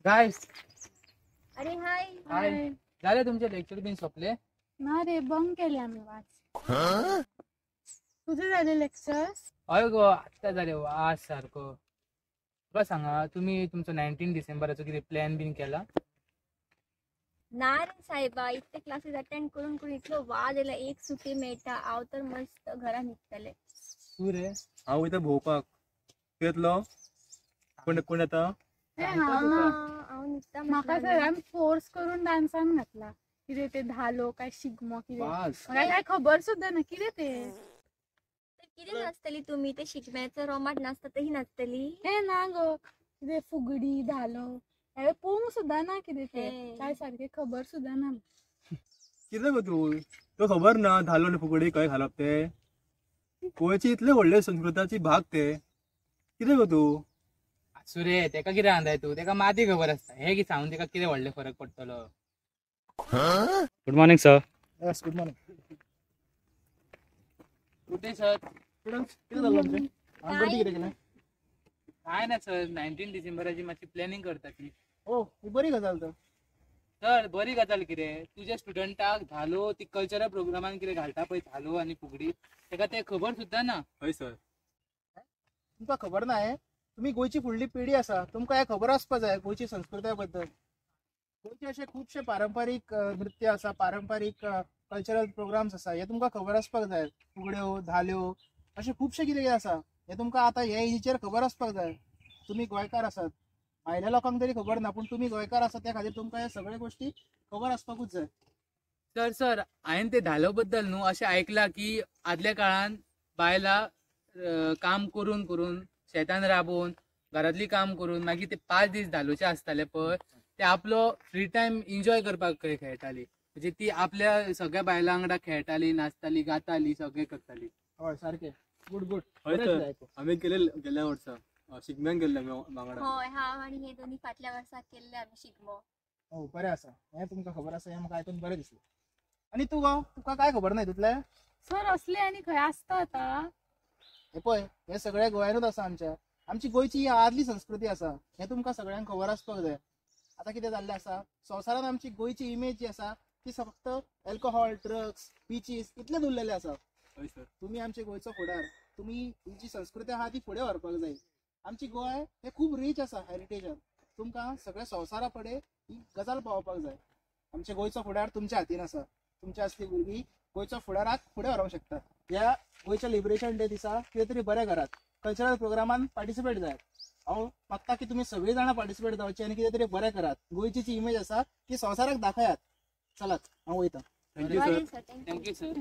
गाईस अरे हाय हाय झाले तुमचे लेक्चर बिन संपले? ना रे बंक केले आम्ही वाच. तुझे झाले लेक्चर्स? अय गो आत्ता झाले वाज सारखं. तुला सांगा तुम्ही तुमचं 19 डिसेंबरचं किती प्लॅन बिन केला? ना रे साहेबा इतके क्लासेस अटेंड करून करून इतकं वाज येला एक सुटी मेळटा हांव तर मस्त घरा निघतले. तू रे हांव इथं भोवपाक येतलो. कोण येता? हांव निघता म्हाका सरान फोर्स करून डान्सान घातला. कितें ते धालो काय शिगमो कितें वास. म्हाका काय खबर सुद्धा ना कितें ते. किती नाचतली तुम्ही ते शिगम्याचं रोमाट नाचता तेही नाचतली? हे ना गो कितें फुगडी धालो हे पोंग सुद्धा ना कितें ते काय सारखे खबर सुद्धा ना. कितें गो तू? तो खबर ना धालो आनी फुगडी खंय घालप ते? गोंयची इतले व्हडले संस्कृताची भाग ते. कितें गो तू? सुरे तेका कितें आणताय तू? तेका माती खबर असता. हे की सांगून तेका कितें व्हडले फरक पडतलो. Good morning sir. Yes good morning. कुठे सर? स्टुडंट्स कितें जालें आमचें? आमचे कितें केलें? काय ना सर 19 डिसेंबराची मातशी प्लॅनिंग करता की. ओ ही बरी गजाल तर. सर बरी गजाल कितें तुझ्या स्टुडंटाक धालो ती कल्चरल प्रोग्रामान कितें घालता पळय धालो आनी फुगडी तेका ते खबर सुद्धा ना. हय सर. तुमकां खबर ना तुम्ही गोयची फुडली पिढी आसा तुमकां हे खबर आसपा जाय गोयची संस्कृताय बद्दल. गोयचे असे खुबशे पारंपारीक नृत्य आसा पारंपारीक कल्चरल प्रोग्राम्स आसा हे तुमकां खबर आसपाक जाय. फुगड्यो धाल्यो अशें खुबशे कितें आसा हे तुमकां आतां हे एजीचेर खबर आसपाक जाय. तुम्ही गोंयकार आसात भायल्या लोकांक तरी खबर ना पूण तुम्ही गोंयकार आसात त्या खातीर तुमकां हे सगळे गोष्टी खबर आसपाकूच जाय. तर सर हांवें ते धालो बद्दल न्हू अशें ऐकलां की आदल्या काळान बायलां काम करून करून शेतान राबोवन घरातली काम करून मागीर ते 5 दीस धालोचे आसताले पळय ते आपलो फ्री टायम एन्जॉय करपाक खंय खेळटाली. म्हणजे ती आपल्या सगळ्या बायलां वांगडा खेळटाली नाचताली गाताली सगळें करताली. हय सारकें गुड गुड. हय सर. आमी गेल्या वर्सा शिगम्याक गेल्ले वांगडा. होय हांव आणि हे दोन्ही फाटल्या वर्साक केल्ले आम्ही शिगमो. हो बरें आसा हें तुमकां खबर आसा हें म्हाका आयकून बरें दिसलें. आनी तूं गो तुका काय खबर ना हितूंतलें? सर असले आनी खंय आसता आता. हे पळय हे सगळें गोंयानूच आसा आमची गोंयची ही आदली संस्कृती आसा हें तुमकां सगळ्यांक खबर आसपाक जाय. आतां कितें जाल्लें आसा संवसारान आमची गोंयची इमेज जी आसा ती फक्त अल्कोहॉल ड्रग्स बीचीस इतलेच उरलेले आसा. हय सर. तुम्ही आमचे गोंयचो फुडार तुम्ही ही जी संस्कृती आहा ती फुडें व्हरपाक जाय. आमची गोंय हे खूब रीच आसा हेरिटेजान. तुमकां सगळ्या संवसारा फुडें ही गजाल पावोवपाक जाय. आमच्या गोंयचो फुडार तुमच्या हातीन आसा. तुमच्या असली भुरगीं गोंयच्या फुडाराक फुडें व्हरोंक शकता. ह्या गोंयच्या लिबरेशन डे दिसा कितें तरी बरें करात कल्चरल प्रोग्रामान पार्टिसिपेट जाय. हांव मागता की तुमी सगळीं जाणां पार्टिसिपेट जावचे आनी कितें तरी बरें करात. गोंयची जी इमेज आसा ती संवसाराक दाखयात. चलात हांव वयता. Thank you sir. Thank you sir.